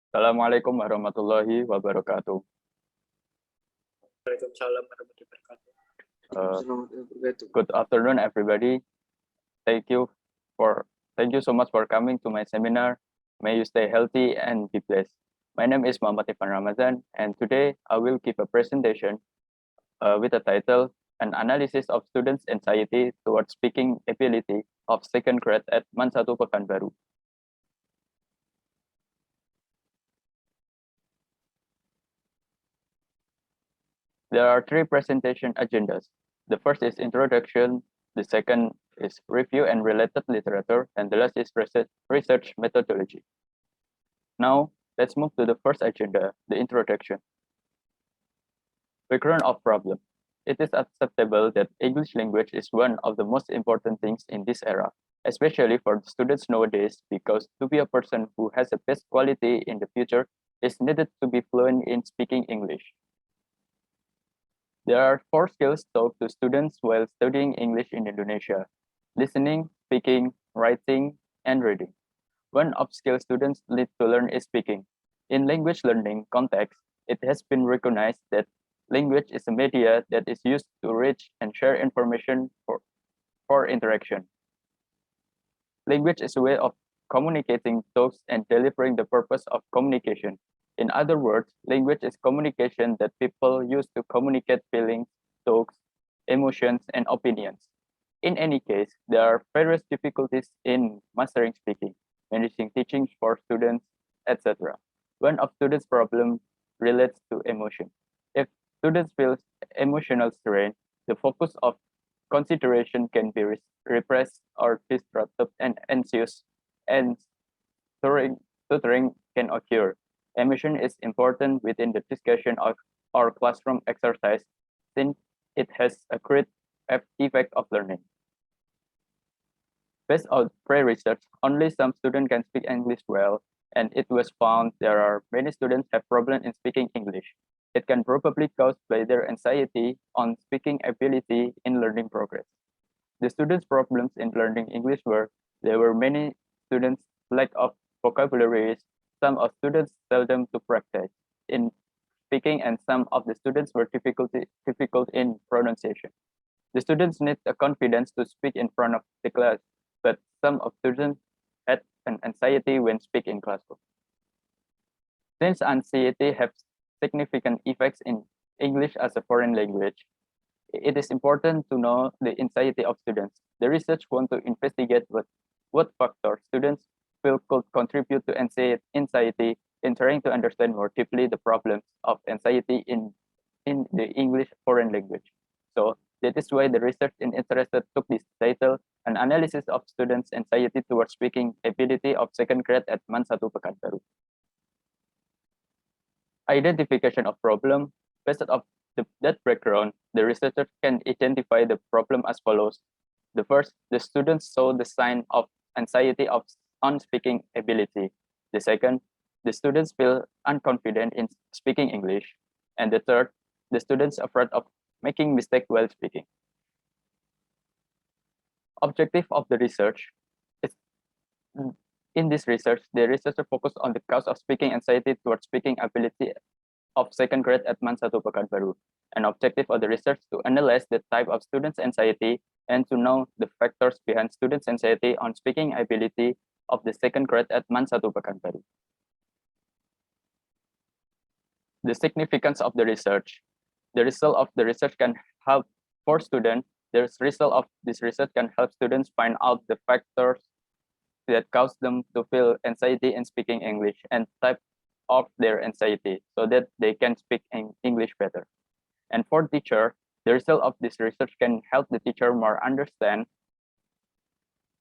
Assalamualaikum warahmatullahi wabarakatuh. Waalaikumsalam warahmatullahi wabarakatuh. Uh, Selamat wabarakatuh. Good afternoon, everybody. Thank you for thank you so much for coming to my seminar. May you stay healthy and be blessed. My name is Ramadhan, and today I will give a presentation with the title "An Analysis of Students' Anxiety Towards Speaking Ability of Second Grade at Man 1 Pekanbaru." There are three presentation agendas. The first is introduction, the second is review and related literature, and the last is research methodology. Now, let's move to the first agenda, the introduction. Background of problem. It is acceptable that English language is one of the most important things in this era, especially for students nowadays, because to be a person who has the best quality in the future is needed to be fluent in speaking English. There are 4 skills taught to students while studying English in Indonesia: listening, speaking, writing, and reading. One of skill students need to learn is speaking. In language learning context, it has been recognized that language is a media that is used to reach and share information for interaction. Language is a way of communicating thoughts and delivering the purpose of communication. In other words, language is communication that people use to communicate feelings, thoughts, emotions, and opinions. In any case, there are various difficulties in mastering speaking, managing teaching for students, etc. One of students' problems relates to emotion. If students feel emotional strain, the focus of consideration can be repressed or disrupted and anxious, and stuttering can occur. Emotion is important within the discussion of our classroom exercise since it has a great effect of learning. Based on pre-research, only some students can speak English well, and it was found there are many students have problems in speaking English. It can probably caused by their anxiety on speaking ability in learning progress. The students' problems in learning English were there were many students lack of vocabularies, some of students seldom to practice in speaking, and some of the students were difficult in pronunciation. The students need a confidence to speak in front of the class, but some of students had an anxiety when speaking in classroom. Since anxiety has significant effects in English as a foreign language, it is important to know the anxiety of students. The research want to investigate what factors students feel could contribute to anxiety in trying to understand more deeply the problems of anxiety in the English foreign language. So that is why the research in interested took this title, an analysis of students' anxiety towards speaking ability of second grade at Man 1 Pekanbaru. Identification of problem. Based on that background, the researcher can identify the problem as follows. The first, the students saw the sign of anxiety on speaking ability. The second, the students feel unconfident in speaking English. And the third, the students afraid of making mistake while speaking. Objective of the research is in this research, the researcher focused on the cause of speaking anxiety towards speaking ability of second grade at Man 1 Pekanbaru. An objective of the research to analyze the type of students' anxiety and to know the factors behind students' anxiety on speaking ability of the second grade at Man 1 Pekanbaru. The significance of the research. The result of the research can help for students. The result of this research can help students find out the factors that cause them to feel anxiety in speaking English and type of their anxiety so that they can speak English better. And for teacher, the result of this research can help the teacher more understand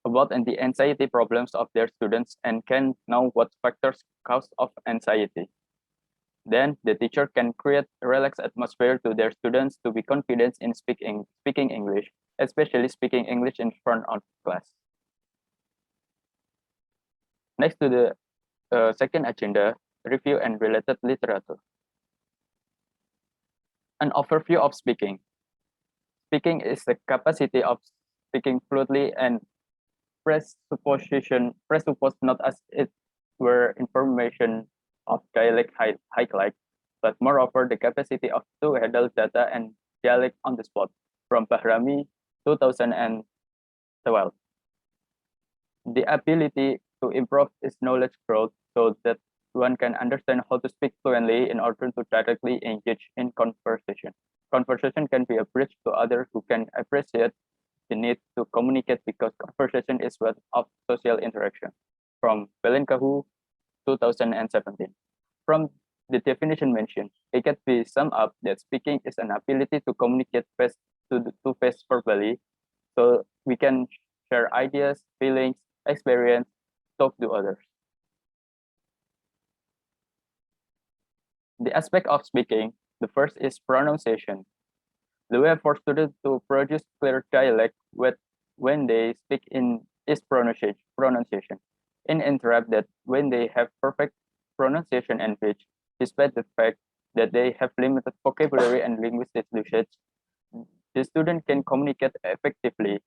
about the anxiety problems of their students and can know what factors cause of anxiety. Then the teacher can create a relaxed atmosphere to their students to be confident in speaking English, especially speaking English in front of class. Next to the second agenda, review and related literature. An overview of speaking. Speaking is the capacity of speaking fluently and presuppose not as it were information of dialect highlight, but moreover the capacity to handle data and dialect on the spot from Bahrami 2012. The ability to improve its knowledge growth so that one can understand how to speak fluently in order to directly engage in conversation. Conversation can be a bridge to others who can appreciate the need to communicate because conversation is what of social interaction. From Belenkahu, 2017. From the definition mentioned, it can be summed up that speaking is an ability to communicate face to face verbally, so we can share ideas, feelings, experience, talk to others. The aspect of speaking, the first is pronunciation. The way for students to produce clear dialect when they speak in is pronunciation. In interrupt that when they have perfect pronunciation and pitch, despite the fact that they have limited vocabulary and linguistic usage, the student can communicate effectively.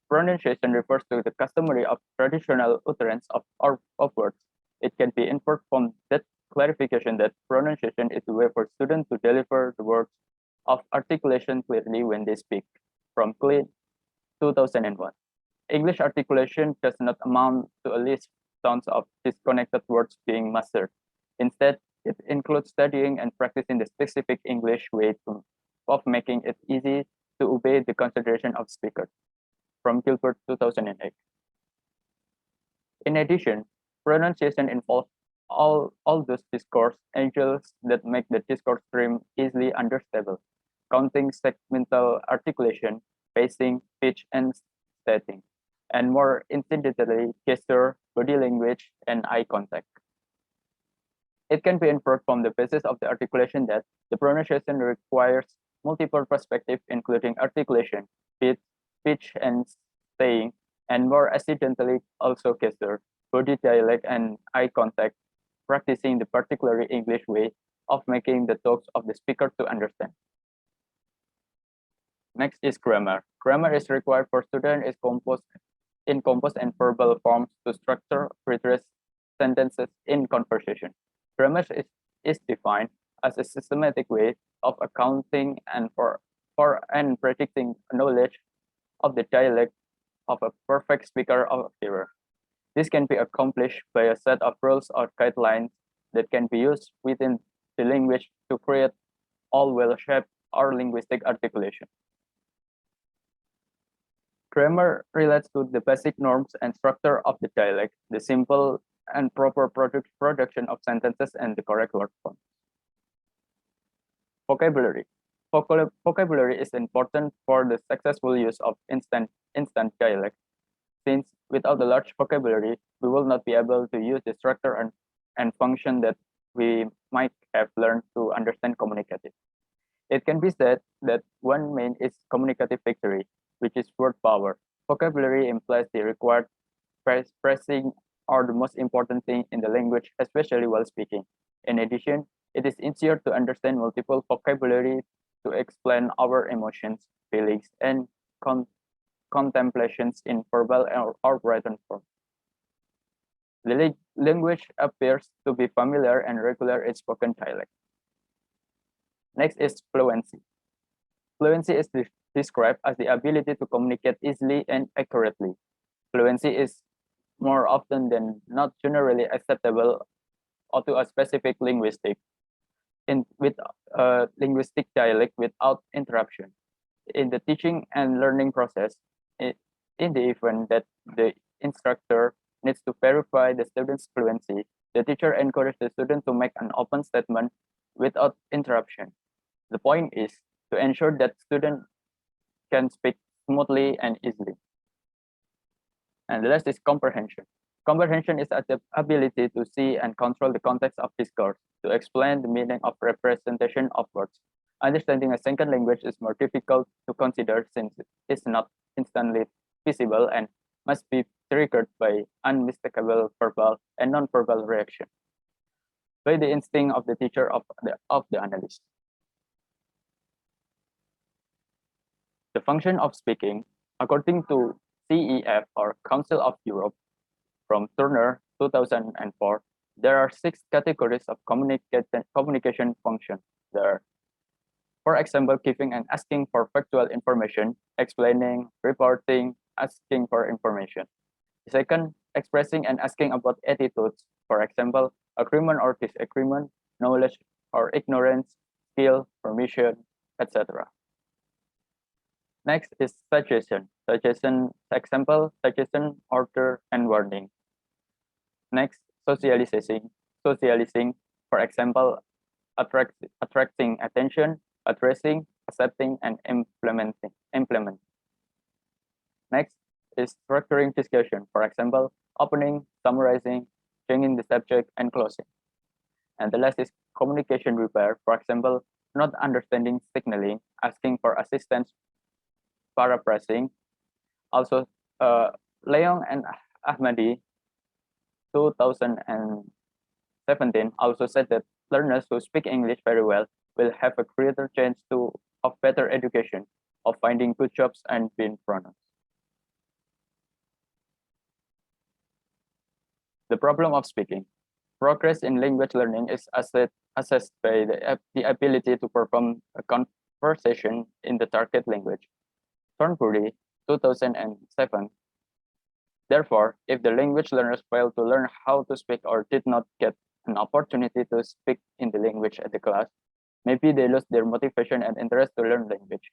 Pronunciation refers to the customary of traditional utterance of words. It can be inferred from that clarification that pronunciation is the way for students to deliver the words of articulation clearly when they speak. From Clean 2001. English articulation does not amount to a list of sounds of disconnected words being mastered. Instead, it includes studying and practicing the specific English way of making it easy to obey the consideration of speakers. From Gilbert 2008. In addition, pronunciation involves all those discourse angles that make the discourse stream easily understandable, counting segmental articulation, pacing, pitch, and setting, and more incidentally, gesture, body language, and eye contact. It can be inferred from the basis of the articulation that the pronunciation requires multiple perspectives, including articulation, pitch, and saying, and more accidentally also gesture, body dialect, and eye contact, practicing the particularly English way of making the talks of the speaker to understand. Next is grammar. Grammar is required for students is composed and verbal forms to structure, redress sentences in conversation. Grammar is defined as a systematic way of accounting and for and predicting knowledge of the dialect of a perfect speaker or hearer. This can be accomplished by a set of rules or guidelines that can be used within the language to create all well-shaped or linguistic articulation. Grammar relates to the basic norms and structure of the dialect, the simple and proper production of sentences, and the correct word form. Vocabulary. Vocabulary is important for the successful use of instant dialect, since without a large vocabulary, we will not be able to use the structure and function that we might have learned to understand communicative. It can be said that one main is communicative victory, which is word power. Vocabulary implies the required expressing or the most important thing in the language, especially while speaking. In addition, it is easier to understand multiple vocabulary to explain our emotions, feelings, and contemplations in verbal or written form. The language appears to be familiar and regular in spoken dialect. Next is fluency. Fluency is described as the ability to communicate easily and accurately. Fluency is more often than not generally acceptable or to a specific linguistic linguistic dialect without interruption. In the teaching and learning process, in the event that the instructor needs to verify the student's fluency, the teacher encourages the student to make an open statement without interruption. The point is to ensure that student can speak smoothly and easily. And the last is comprehension. Comprehension is the ability to see and control the context of discourse, to explain the meaning of representation of words. Understanding a second language is more difficult to consider since it is not instantly visible and must be triggered by unmistakable verbal and non-verbal reaction by the instinct of the teacher of the analyst. The function of speaking, according to CEF or Council of Europe from Turner 2004, There are six categories of communication functions. There are, for example, giving and asking for factual information, explaining, reporting, asking for information. Second, expressing and asking about attitudes, for example, agreement or disagreement, knowledge or ignorance, skill, permission, etc. Next is suggestion. Suggestion, example, suggestion, order, and warning. Next, socializing. Socializing, for example, attracting attention, addressing, accepting, and implementing. Next is structuring discussion, for example, opening, summarizing, changing the subject, and closing. And the last is communication repair, for example, not understanding signaling, asking for assistance, paraphrasing. Also, Leong and Ahmadi 2017 also said that learners who speak English very well will have a greater chance of better education, of finding good jobs and being pronounced. The problem of speaking. Progress in language learning is assessed by the ability to perform a conversation in the target language. Thornbury, 2007. Therefore, if the language learners fail to learn how to speak or did not get an opportunity to speak in the language at the class, maybe they lose their motivation and interest to learn language.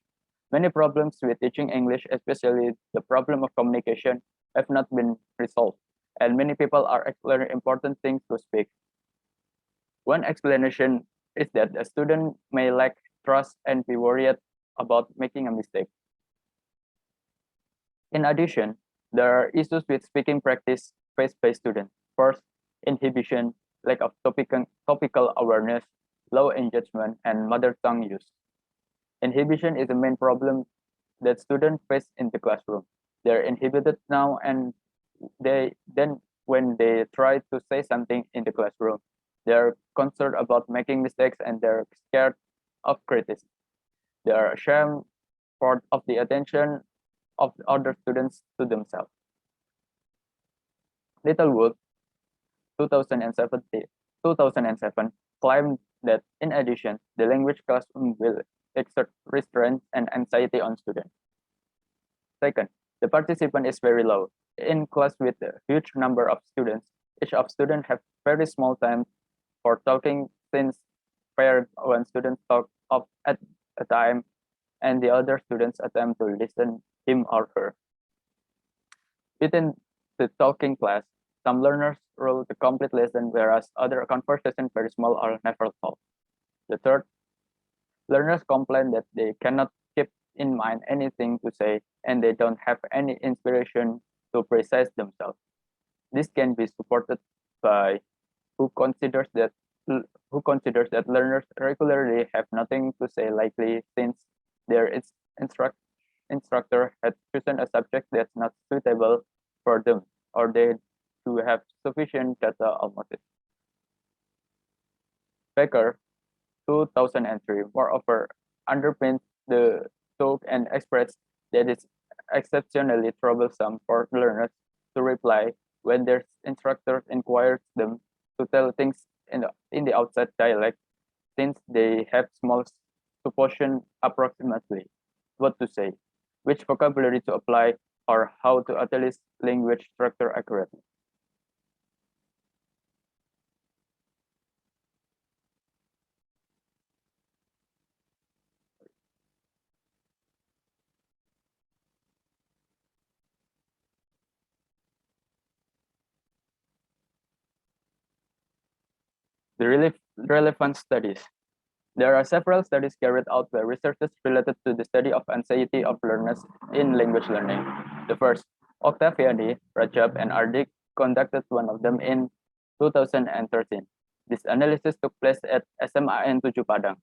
Many problems with teaching English, especially the problem of communication, have not been resolved, and many people are exploring important things to speak. One explanation is that a student may lack trust and be worried about making a mistake. In addition, there are issues with speaking practice faced by students. First, inhibition, lack of topical awareness, low engagement, and mother tongue use. Inhibition is the main problem that students face in the classroom. They're inhibited now, and when they try to say something in the classroom, they're concerned about making mistakes and they're scared of criticism. They are ashamed of the attention of other students to themselves. Littlewood, 2007, claimed that in addition, the language classroom will exert restraint and anxiety on students. Second, the participant is very low. In class with a huge number of students, each of students have very small time for talking since paired one student talk up at a time and the other students attempt to listen him or her. Within the talking class, some learners roll the complete lesson, whereas other conversation very small or never told. The third, learners complain that they cannot keep in mind anything to say and they don't have any inspiration to precise themselves. This can be supported by who considers that learners regularly have nothing to say, likely since their instructor had chosen a subject that's not suitable for them, or they do have sufficient data or motive. Becker, 2003, moreover, underpins the talk and expressed that it's exceptionally troublesome for learners to reply when their instructor inquires them to tell things in the outside dialect, since they have small supposition approximately what to say, which vocabulary to apply, or how to utilize language structure accurately. The relevant studies. There are several studies carried out by researchers related to the study of anxiety of learners in language learning. The first, Octaviani, Rajab, and Ardik conducted one of them in 2013. This analysis took place at SMAN 7 Padang.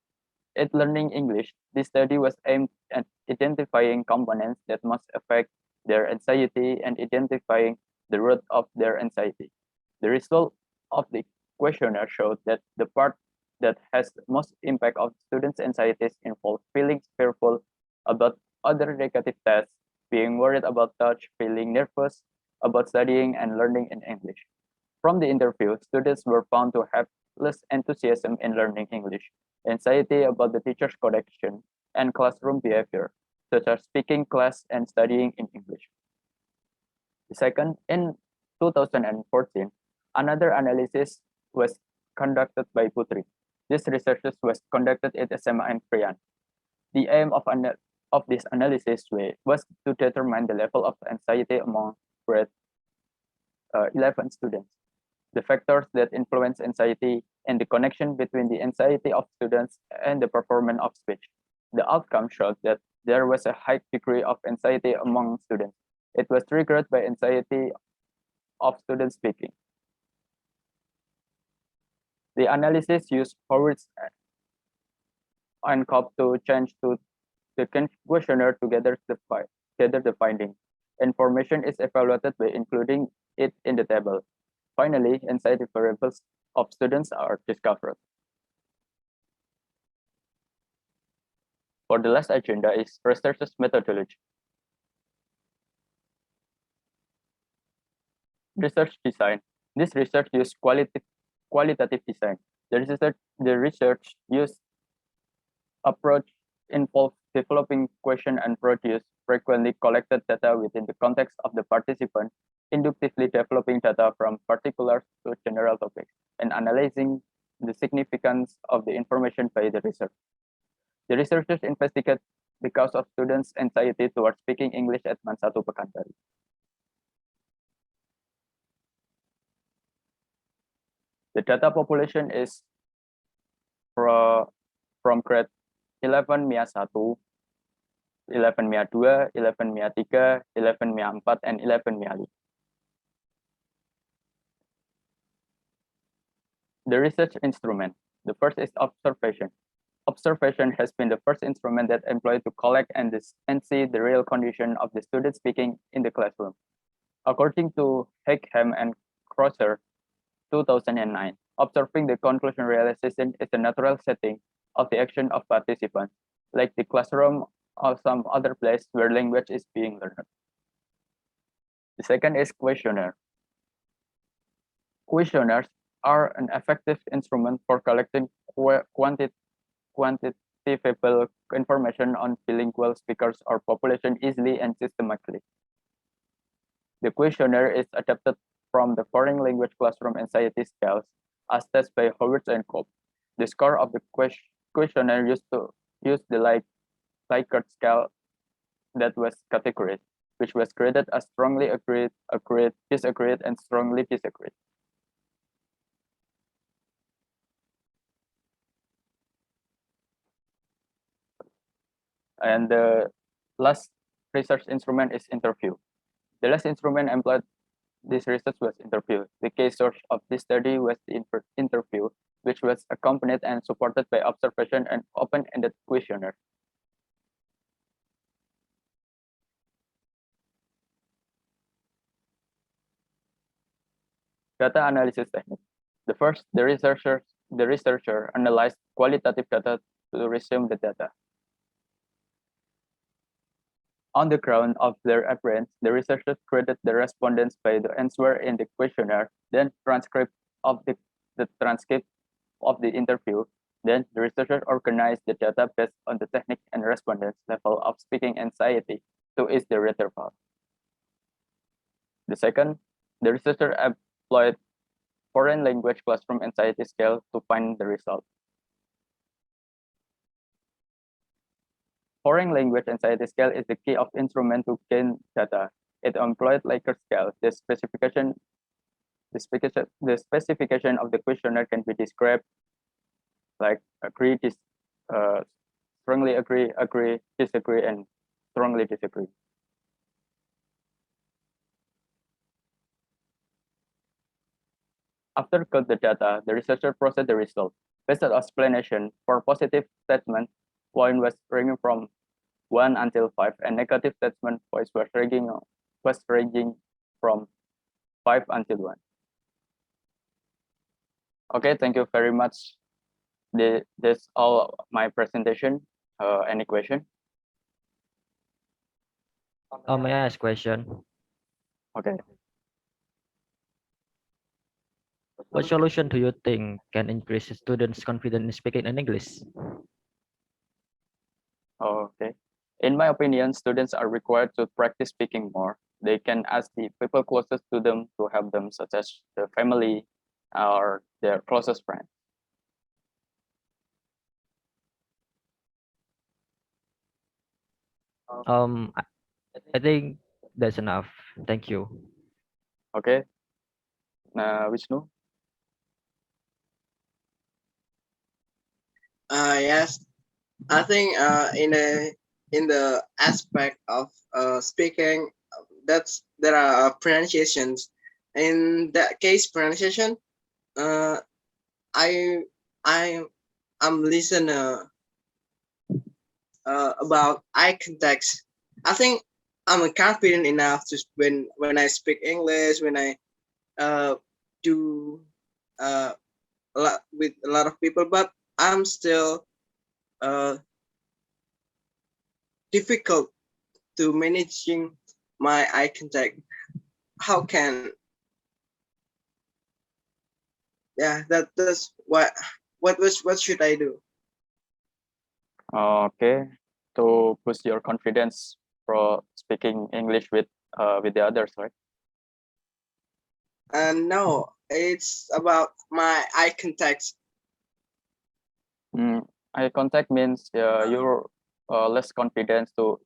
At Learning English, this study was aimed at identifying components that must affect their anxiety and identifying the root of their anxiety. The result of the questionnaire showed that the part that has most impact on students' anxieties involve feeling fearful about other negative tests, being worried about touch, feeling nervous about studying and learning in English. From the interview, students were found to have less enthusiasm in learning English, anxiety about the teacher's correction, and classroom behavior, such as speaking class and studying in English. The second, in 2014, another analysis was conducted by Putri. This research was conducted at SMA and Priyan. The aim of this analysis was to determine the level of anxiety among grade 11 students, the factors that influence anxiety, and the connection between the anxiety of students and the performance of speech. The outcome showed that there was a high degree of anxiety among students. It was triggered by anxiety of students speaking. The analysis used Howard's and COP to change to the questionnaire to gather the findings. Information is evaluated by including it in the table. Finally, anxiety variables of students are discovered. For the last agenda is research's methodology. Research design. This research used qualitative design. The research used approach involved developing question and produce frequently collected data within the context of the participant, inductively developing data from particular to general topics, and analyzing the significance of the information by the research. The researchers investigate the cause of students' anxiety towards speaking English at Mansatu Pekanbaru. The data population is from grade 11 MIA 1, 11 MIA 2, 11 MIA 3, 11 MIA 4, and 11 MIA 5. The research instrument. The first is observation. Observation has been the first instrument that employed to collect and see the real condition of the student speaking in the classroom. According to Heckham and Crosser, 2009, observing the conclusion realization is a natural setting of the action of participants, like the classroom or some other place where language is being learned. The second is questionnaire. Questionnaires are an effective instrument for collecting quantifiable information on bilingual speakers or population easily and systematically. The questionnaire is adapted from the foreign language classroom anxiety scales as tested by Howard and Cope. The score of the questionnaire used the Likert scale that was categorized, which was graded as strongly agreed, disagreed, and strongly disagreed. And the last research instrument is interview. The last instrument employed this research was interview. The key source of this study was the interview, which was accompanied and supported by observation and open-ended questionnaire. Data analysis technique. The first, the researcher analyzed qualitative data to resume the data. On the ground of their appearance, the researchers graded the respondents by the answer in the questionnaire, then transcript of the transcript of the interview. Then the researchers organized the data based on the technique and respondents' level of speaking anxiety to ease the interval. The second, the researcher employed foreign language classroom anxiety scale to find the result. Foreign language anxiety scale is the key of instrument to gain data. It employed Likert scale. The specification of the questionnaire can be described like agree, strongly agree, disagree, and strongly disagree. After got the data, the researcher processed the result. Based on explanation, for positive statement, point was ranging from 1 until 5, and negative statement points was ranging from 5 until 1. Okay, thank you very much. That's all my presentation. Any question? May I ask question? Okay. What solution do you think can increase students' confidence in speaking in English? Okay. In my opinion, students are required to practice speaking more. They can ask the people closest to them to help them, such as their family or their closest friends. Um, I I think that's enough. Thank you. Okay. Vishnu? Yes, I think in the aspect of speaking, that's there are pronunciations. In that case, pronunciation, uh, I I I'm listener about eye contact. I think I'm confident enough to when I speak English, when I uh, do uh, a lot with a lot of people, but I'm still uh, difficult to managing my eye contact. How can yeah that's what should I do? Okay. To boost your confidence for speaking English with the others, right? No, it's about my eye contact. Mm, eye contact means you're less confident to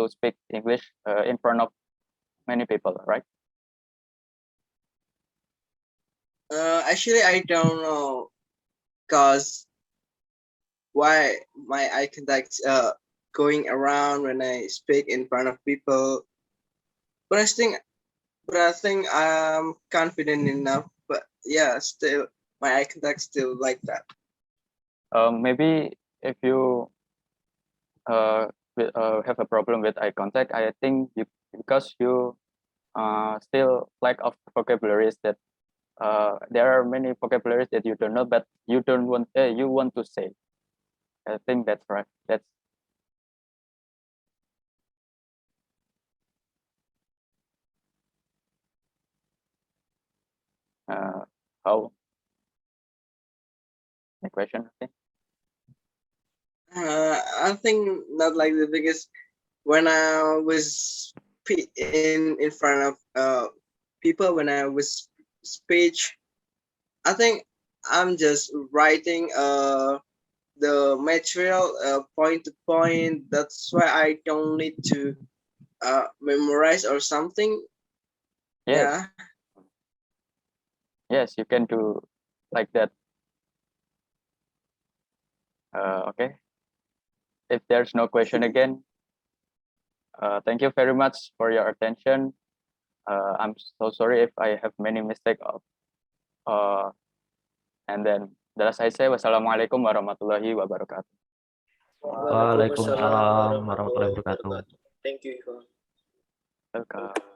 speak English in front of many people, right? Actually, I don't know cause why my eye contact going around when I speak in front of people. But I think I'm confident enough. But yeah, still my eye contact still like that. Maybe if you uh, have a problem with eye contact, I think because you still lack of vocabularies that there are many vocabularies that you don't know, but you want to say. I think that's right. That's uh, how the question. I think. I think not like the biggest. When I was in front of people, when I was speech, I think I'm just writing the material point to point. That's why I don't need to memorize or something. Yes, Yeah. yes, you can do like that. Okay. If there's no question again, thank you very much for your attention. I'm so sorry if I have many mistakes of uh, and then that's I say wassalamualaikum warahmatullahi wabarakatuh. Waalaikumsalam Waalaikumsalam warahmatullahi warahmatullahi wabarakatuh. wabarakatuh. Thank you, Ivan. Welcome.